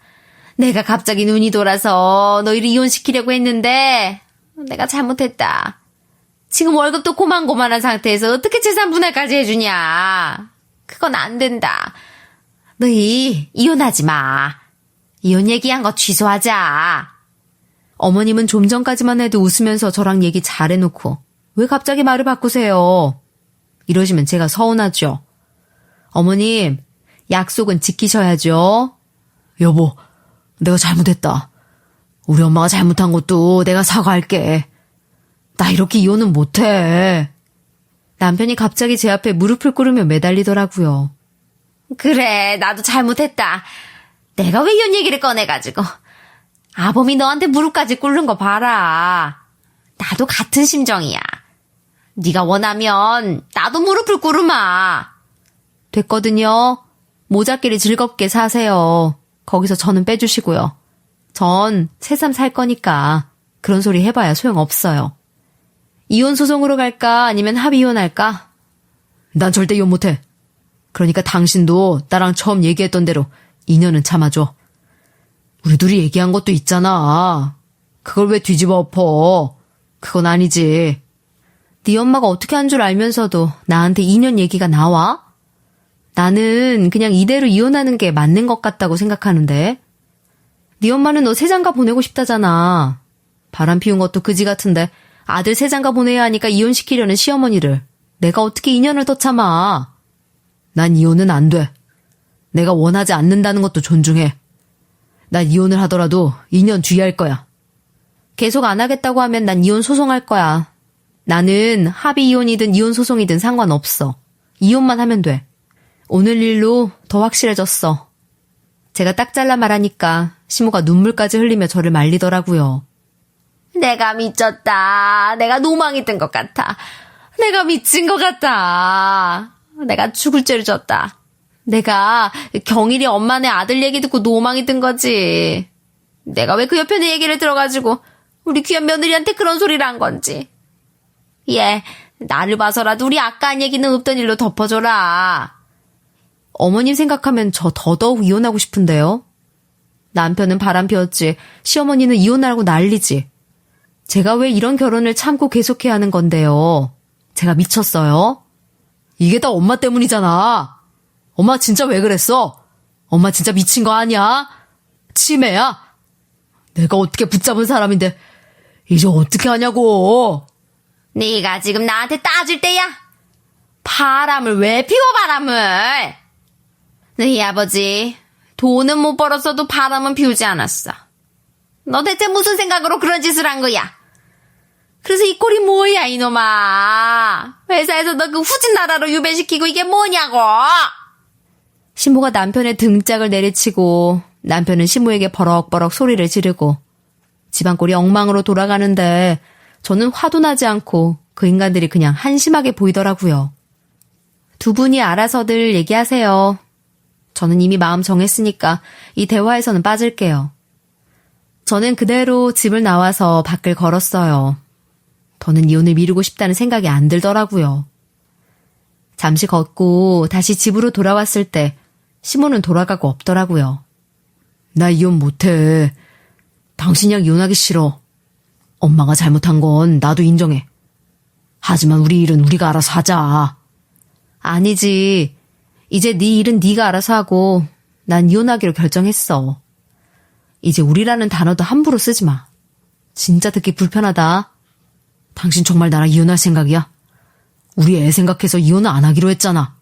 내가 갑자기 눈이 돌아서 너희를 이혼시키려고 했는데 내가 잘못했다. 지금 월급도 고만고만한 상태에서 어떻게 재산 분할까지 해주냐. 그건 안 된다. 너희 이혼하지 마. 이혼 얘기한 거 취소하자. 어머님은 좀 전까지만 해도 웃으면서 저랑 얘기 잘해놓고 왜 갑자기 말을 바꾸세요? 이러시면 제가 서운하죠. 어머님, 약속은 지키셔야죠. 여보, 내가 잘못했다. 우리 엄마가 잘못한 것도 내가 사과할게. 나 이렇게 이혼은 못해. 남편이 갑자기 제 앞에 무릎을 꿇으며 매달리더라고요. 그래, 나도 잘못했다. 내가 왜 이혼 얘기를 꺼내가지고. 아범이 너한테 무릎까지 꿇는 거 봐라. 나도 같은 심정이야. 네가 원하면 나도 무릎을 꿇으마. 됐거든요. 모자끼리 즐겁게 사세요. 거기서 저는 빼주시고요. 전 새삼 살 거니까 그런 소리 해봐야 소용없어요. 이혼 소송으로 갈까 아니면 합의 이혼할까? 난 절대 이혼 못해. 그러니까 당신도 나랑 처음 얘기했던 대로 2년은 참아줘. 우리 둘이 얘기한 것도 있잖아. 그걸 왜 뒤집어 엎어? 그건 아니지. 네 엄마가 어떻게 한 줄 알면서도 나한테 2년 얘기가 나와? 나는 그냥 이대로 이혼하는 게 맞는 것 같다고 생각하는데. 네 엄마는 너 새장가 보내고 싶다잖아. 바람 피운 것도 그지 같은데 아들 새장가 보내야 하니까 이혼시키려는 시어머니를 내가 어떻게 2년을 더 참아. 난 이혼은 안 돼. 내가 원하지 않는다는 것도 존중해. 난 이혼을 하더라도 2년 뒤에 할 거야. 계속 안 하겠다고 하면 난 이혼 소송할 거야. 나는 합의 이혼이든 이혼 소송이든 상관없어. 이혼만 하면 돼. 오늘 일로 더 확실해졌어. 제가 딱 잘라 말하니까 시모가 눈물까지 흘리며 저를 말리더라고요. 내가 미쳤다. 내가 노망이 든 것 같아. 내가 미친 것 같아. 내가 죽을 죄를 졌다. 내가 경일이 엄마네 아들 얘기 듣고 노망이 든 거지. 내가 왜 그 옆에 내 얘기를 들어가지고 우리 귀한 며느리한테 그런 소리를 한 건지. 예, 나를 봐서라도 우리 아까 한 얘기는 없던 일로 덮어줘라. 어머님 생각하면 저 더더욱 이혼하고 싶은데요. 남편은 바람 피웠지 시어머니는 이혼하라고 난리지. 제가 왜 이런 결혼을 참고 계속해야 하는 건데요. 제가 미쳤어요? 이게 다 엄마 때문이잖아. 엄마 진짜 왜 그랬어? 엄마 진짜 미친 거 아니야? 치매야? 내가 어떻게 붙잡은 사람인데 이제 어떻게 하냐고. 네가 지금 나한테 따질 때야? 바람을 왜 피워 바람을? 너희 아버지 돈은 못 벌었어도 바람은 피우지 않았어. 너 대체 무슨 생각으로 그런 짓을 한 거야? 그래서 이 꼴이 뭐야 이놈아. 회사에서 너 그 후진 나라로 유배시키고 이게 뭐냐고. 시모가 남편의 등짝을 내리치고 남편은 시모에게 버럭버럭 소리를 지르고 집안 꼴이 엉망으로 돌아가는데 저는 화도 나지 않고 그 인간들이 그냥 한심하게 보이더라고요. 두 분이 알아서들 얘기하세요. 저는 이미 마음 정했으니까 이 대화에서는 빠질게요. 저는 그대로 집을 나와서 밖을 걸었어요. 더는 이혼을 미루고 싶다는 생각이 안 들더라고요. 잠시 걷고 다시 집으로 돌아왔을 때 시모는 돌아가고 없더라고요. 나 이혼 못해. 당신이랑 이혼하기 싫어. 엄마가 잘못한 건 나도 인정해. 하지만 우리 일은 우리가 알아서 하자. 아니지. 이제 네 일은 네가 알아서 하고 난 이혼하기로 결정했어. 이제 우리라는 단어도 함부로 쓰지 마. 진짜 듣기 불편하다. 당신 정말 나랑 이혼할 생각이야? 우리 애 생각해서 이혼은 안 하기로 했잖아.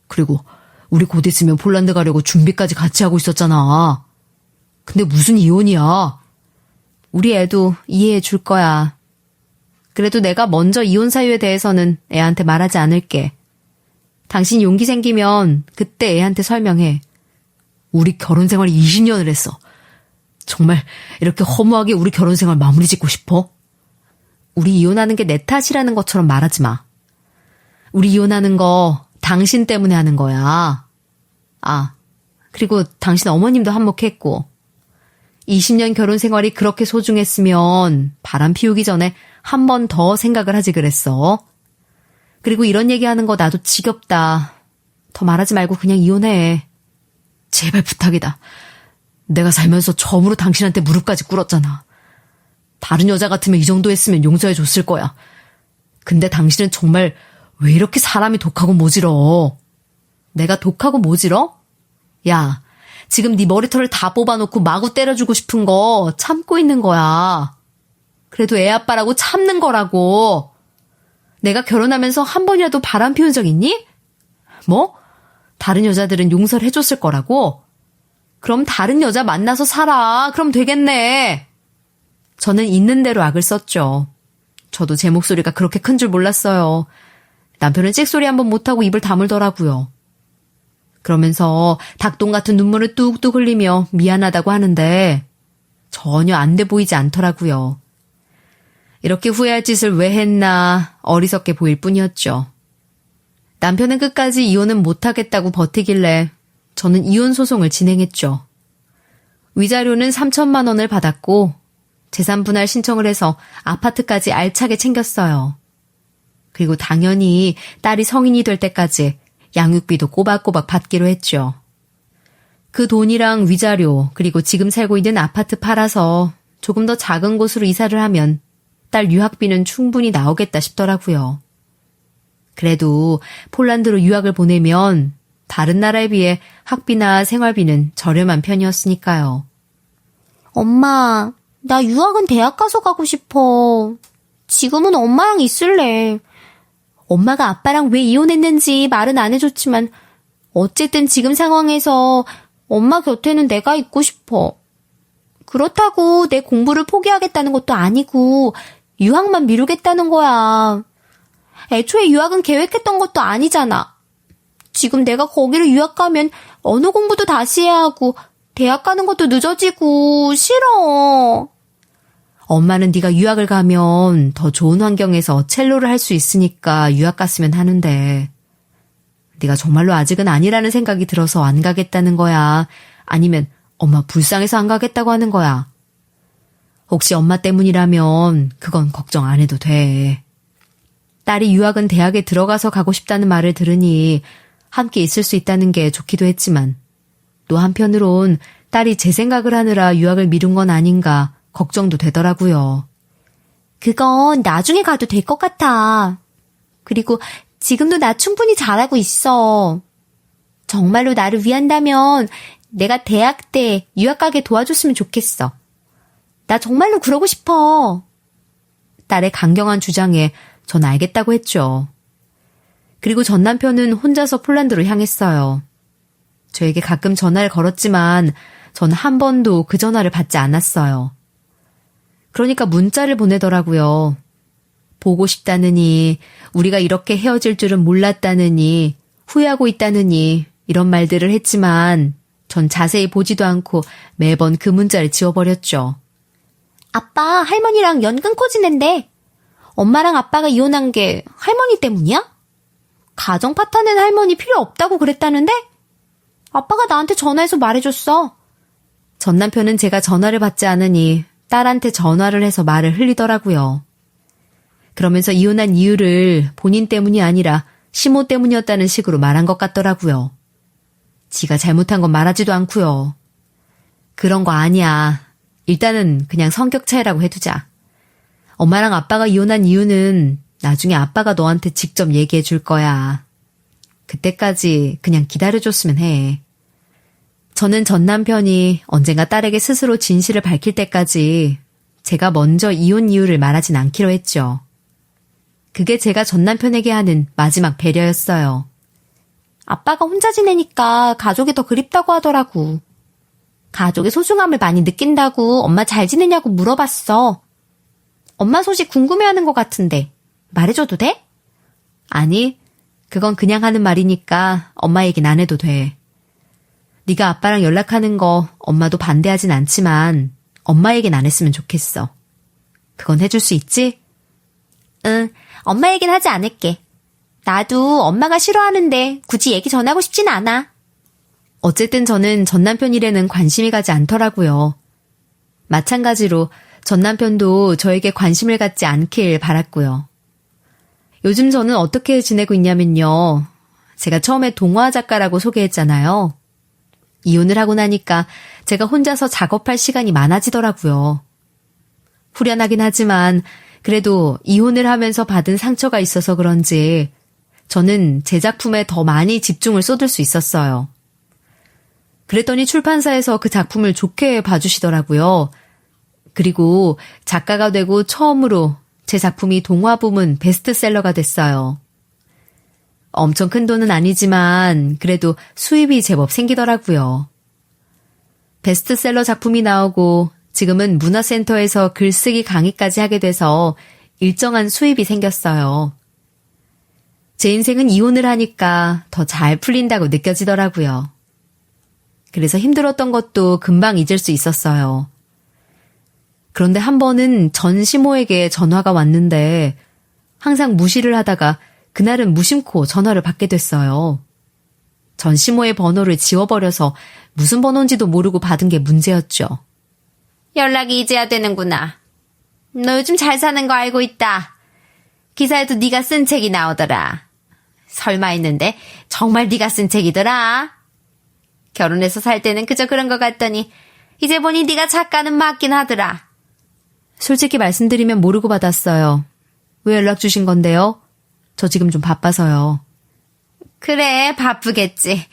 그리고 우리 곧 있으면 폴란드 가려고 준비까지 같이 하고 있었잖아. 근데 무슨 이혼이야? 우리 애도 이해해 줄 거야. 그래도 내가 먼저 이혼 사유에 대해서는 애한테 말하지 않을게. 당신 용기 생기면 그때 애한테 설명해. 우리 결혼 생활 20년을 했어. 정말 이렇게 허무하게 우리 결혼 생활 마무리 짓고 싶어? 우리 이혼하는 게 내 탓이라는 것처럼 말하지 마. 우리 이혼하는 거 당신 때문에 하는 거야. 아, 그리고 당신 어머님도 한몫했고 20년 결혼 생활이 그렇게 소중했으면 바람 피우기 전에 한 번 더 생각을 하지 그랬어. 그리고 이런 얘기하는 거 나도 지겹다. 더 말하지 말고 그냥 이혼해. 제발 부탁이다. 내가 살면서 처음으로 당신한테 무릎까지 꿇었잖아. 다른 여자 같으면 이 정도 했으면 용서해 줬을 거야. 근데 당신은 정말 왜 이렇게 사람이 독하고 모질어? 내가 독하고 모질어? 야, 지금 네 머리털을 다 뽑아놓고 마구 때려주고 싶은 거 참고 있는 거야. 그래도 애 아빠라고 참는 거라고. 내가 결혼하면서 한 번이라도 바람 피운 적 있니? 뭐? 다른 여자들은 용서를 해줬을 거라고? 그럼 다른 여자 만나서 살아. 그럼 되겠네. 저는 있는 대로 악을 썼죠. 저도 제 목소리가 그렇게 큰 줄 몰랐어요. 남편은 찍소리 한번 못하고 입을 다물더라고요. 그러면서 닭똥 같은 눈물을 뚝뚝 흘리며 미안하다고 하는데 전혀 안 돼 보이지 않더라고요. 이렇게 후회할 짓을 왜 했나 어리석게 보일 뿐이었죠. 남편은 끝까지 이혼은 못하겠다고 버티길래 저는 이혼 소송을 진행했죠. 위자료는 3천만 원을 받았고 재산 분할 신청을 해서 아파트까지 알차게 챙겼어요. 그리고 당연히 딸이 성인이 될 때까지 양육비도 꼬박꼬박 받기로 했죠. 그 돈이랑 위자료 그리고 지금 살고 있는 아파트 팔아서 조금 더 작은 곳으로 이사를 하면 딸 유학비는 충분히 나오겠다 싶더라고요. 그래도 폴란드로 유학을 보내면 다른 나라에 비해 학비나 생활비는 저렴한 편이었으니까요. 엄마, 나 유학은 대학 가서 가고 싶어. 지금은 엄마랑 있을래. 엄마가 아빠랑 왜 이혼했는지 말은 안 해줬지만 어쨌든 지금 상황에서 엄마 곁에는 내가 있고 싶어. 그렇다고 내 공부를 포기하겠다는 것도 아니고 유학만 미루겠다는 거야. 애초에 유학은 계획했던 것도 아니잖아. 지금 내가 거기를 유학 가면 언어 공부도 다시 해야 하고 대학 가는 것도 늦어지고 싫어. 엄마는 네가 유학을 가면 더 좋은 환경에서 첼로를 할 수 있으니까 유학 갔으면 하는데 네가 정말로 아직은 아니라는 생각이 들어서 안 가겠다는 거야? 아니면 엄마 불쌍해서 안 가겠다고 하는 거야? 혹시 엄마 때문이라면 그건 걱정 안 해도 돼. 딸이 유학은 대학에 들어가서 가고 싶다는 말을 들으니 함께 있을 수 있다는 게 좋기도 했지만 또 한편으론 딸이 제 생각을 하느라 유학을 미룬 건 아닌가 걱정도 되더라고요. 그건 나중에 가도 될 것 같아. 그리고 지금도 나 충분히 잘하고 있어. 정말로 나를 위한다면 내가 대학 때 유학 가게 도와줬으면 좋겠어. 나 정말로 그러고 싶어. 딸의 강경한 주장에 전 알겠다고 했죠. 그리고 전 남편은 혼자서 폴란드로 향했어요. 저에게 가끔 전화를 걸었지만 전 한 번도 그 전화를 받지 않았어요. 그러니까 문자를 보내더라고요. 보고 싶다느니, 우리가 이렇게 헤어질 줄은 몰랐다느니, 후회하고 있다느니 이런 말들을 했지만 전 자세히 보지도 않고 매번 그 문자를 지워버렸죠. 아빠 할머니랑 연 끊고 지낸대. 엄마랑 아빠가 이혼한 게 할머니 때문이야? 가정 파탄에는 할머니 필요 없다고 그랬다는데? 아빠가 나한테 전화해서 말해줬어. 전 남편은 제가 전화를 받지 않으니 딸한테 전화를 해서 말을 흘리더라고요. 그러면서 이혼한 이유를 본인 때문이 아니라 시모 때문이었다는 식으로 말한 것 같더라고요. 지가 잘못한 건 말하지도 않고요. 그런 거 아니야. 일단은 그냥 성격 차이라고 해두자. 엄마랑 아빠가 이혼한 이유는 나중에 아빠가 너한테 직접 얘기해 줄 거야. 그때까지 그냥 기다려줬으면 해. 저는 전 남편이 언젠가 딸에게 스스로 진실을 밝힐 때까지 제가 먼저 이혼 이유를 말하진 않기로 했죠. 그게 제가 전 남편에게 하는 마지막 배려였어요. 아빠가 혼자 지내니까 가족이 더 그립다고 하더라고. 가족의 소중함을 많이 느낀다고 엄마 잘 지내냐고 물어봤어. 엄마 소식 궁금해하는 것 같은데 말해줘도 돼? 아니, 그건 그냥 하는 말이니까 엄마 얘기는 안 해도 돼. 네가 아빠랑 연락하는 거 엄마도 반대하진 않지만 엄마 얘기는 안 했으면 좋겠어. 그건 해줄 수 있지? 응, 엄마 얘기는 하지 않을게. 나도 엄마가 싫어하는데 굳이 얘기 전하고 싶진 않아. 어쨌든 저는 전 남편 일에는 관심이 가지 않더라고요. 마찬가지로 전 남편도 저에게 관심을 갖지 않길 바랐고요. 요즘 저는 어떻게 지내고 있냐면요. 제가 처음에 동화 작가라고 소개했잖아요. 이혼을 하고 나니까 제가 혼자서 작업할 시간이 많아지더라고요. 후련하긴 하지만 그래도 이혼을 하면서 받은 상처가 있어서 그런지 저는 제 작품에 더 많이 집중을 쏟을 수 있었어요. 그랬더니 출판사에서 그 작품을 좋게 봐주시더라고요. 그리고 작가가 되고 처음으로 제 작품이 동화 부문 베스트셀러가 됐어요. 엄청 큰 돈은 아니지만 그래도 수입이 제법 생기더라고요. 베스트셀러 작품이 나오고 지금은 문화센터에서 글쓰기 강의까지 하게 돼서 일정한 수입이 생겼어요. 제 인생은 이혼을 하니까 더 잘 풀린다고 느껴지더라고요. 그래서 힘들었던 것도 금방 잊을 수 있었어요. 그런데 한 번은 전 시모에게 전화가 왔는데 항상 무시를 하다가 그날은 무심코 전화를 받게 됐어요. 전 시모의 번호를 지워버려서 무슨 번호인지도 모르고 받은 게 문제였죠. 연락이 이제야 되는구나. 너 요즘 잘 사는 거 알고 있다. 기사에도 네가 쓴 책이 나오더라. 설마 했는데 정말 네가 쓴 책이더라. 결혼해서 살 때는 그저 그런 것 같더니 이제 보니 네가 작가는 맞긴 하더라. 솔직히 말씀드리면 모르고 받았어요. 왜 연락 주신 건데요? 저 지금 좀 바빠서요. 그래, 바쁘겠지.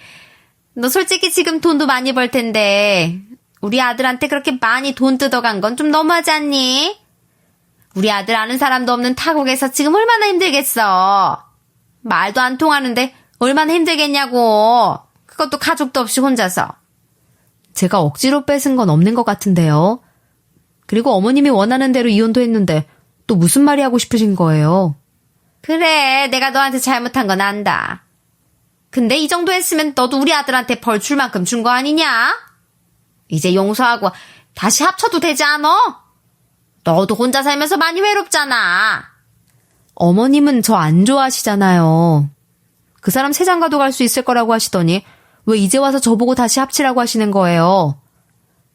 너 솔직히 지금 돈도 많이 벌 텐데 우리 아들한테 그렇게 많이 돈 뜯어간 건 좀 너무하지 않니? 우리 아들 아는 사람도 없는 타국에서 지금 얼마나 힘들겠어. 말도 안 통하는데 얼마나 힘들겠냐고. 그것도 가족도 없이 혼자서. 제가 억지로 뺏은 건 없는 것 같은데요. 그리고 어머님이 원하는 대로 이혼도 했는데 또 무슨 말이 하고 싶으신 거예요? 그래, 내가 너한테 잘못한 건 안다. 근데 이 정도 했으면 너도 우리 아들한테 벌 줄 만큼 준 거 아니냐? 이제 용서하고 다시 합쳐도 되지 않아? 너도 혼자 살면서 많이 외롭잖아. 어머님은 저 안 좋아하시잖아요. 그 사람 세장가도 갈 수 있을 거라고 하시더니 왜 이제 와서 저보고 다시 합치라고 하시는 거예요?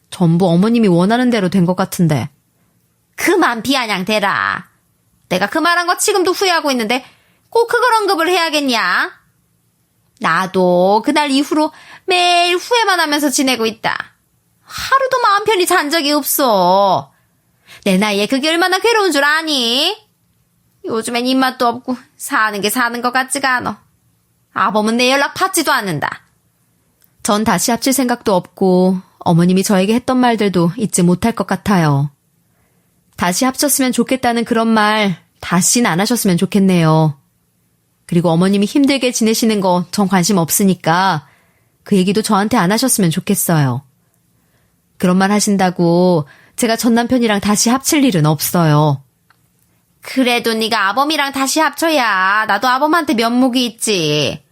전부 어머님이 원하는 대로 된 것 같은데. 그만 비아냥대라. 내가 그 말한 거 지금도 후회하고 있는데 꼭 그걸 언급을 해야겠냐? 나도 그날 이후로 매일 후회만 하면서 지내고 있다. 하루도 마음 편히 잔 적이 없어. 내 나이에 그게 얼마나 괴로운 줄 아니? 요즘엔 입맛도 없고 사는 게 사는 것 같지가 않아. 아범은 내 연락 받지도 않는다. 전 다시 합칠 생각도 없고 어머님이 저에게 했던 말들도 잊지 못할 것 같아요. 다시 합쳤으면 좋겠다는 그런 말 다시는 안 하셨으면 좋겠네요. 그리고 어머님이 힘들게 지내시는 거 전 관심 없으니까 그 얘기도 저한테 안 하셨으면 좋겠어요. 그런 말 하신다고 제가 전 남편이랑 다시 합칠 일은 없어요. 그래도 네가 아범이랑 다시 합쳐야 나도 아범한테 면목이 있지.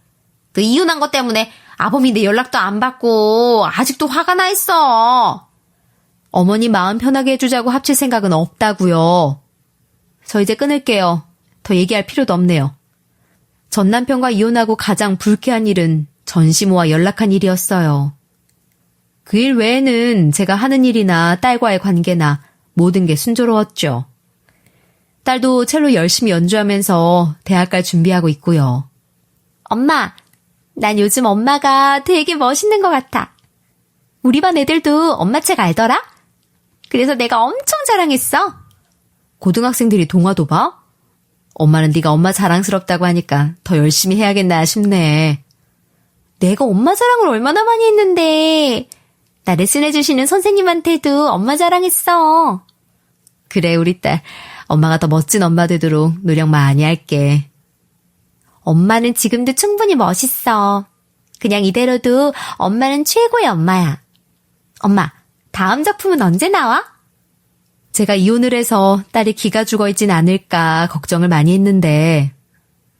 그 이혼한 것 때문에 아범이 내 연락도 안 받고 아직도 화가 나 있어. 어머니 마음 편하게 해주자고 합칠 생각은 없다고요. 저 이제 끊을게요. 더 얘기할 필요도 없네요. 전 남편과 이혼하고 가장 불쾌한 일은 전시모와 연락한 일이었어요. 그 일 외에는 제가 하는 일이나 딸과의 관계나 모든 게 순조로웠죠. 딸도 첼로 열심히 연주하면서 대학 갈 준비하고 있고요. 엄마, 난 요즘 엄마가 되게 멋있는 것 같아. 우리 반 애들도 엄마 책 알더라? 그래서 내가 엄청 자랑했어. 고등학생들이 동화도 봐? 엄마는 네가 엄마 자랑스럽다고 하니까 더 열심히 해야겠나 싶네. 내가 엄마 자랑을 얼마나 많이 했는데. 나 레슨해주시는 선생님한테도 엄마 자랑했어. 그래, 우리 딸. 엄마가 더 멋진 엄마 되도록 노력 많이 할게. 엄마는 지금도 충분히 멋있어. 그냥 이대로도 엄마는 최고의 엄마야. 엄마, 다음 작품은 언제 나와? 제가 이혼을 해서 딸이 기가 죽어 있진 않을까 걱정을 많이 했는데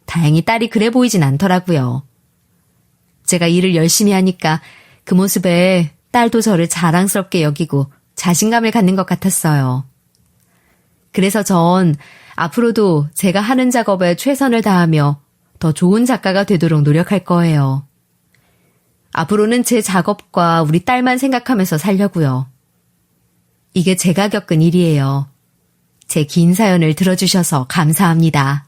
다행히 딸이 그래 보이진 않더라고요. 제가 일을 열심히 하니까 그 모습에 딸도 저를 자랑스럽게 여기고 자신감을 갖는 것 같았어요. 그래서 전 앞으로도 제가 하는 작업에 최선을 다하며 더 좋은 작가가 되도록 노력할 거예요. 앞으로는 제 작업과 우리 딸만 생각하면서 살려고요. 이게 제가 겪은 일이에요. 제 긴 사연을 들어주셔서 감사합니다.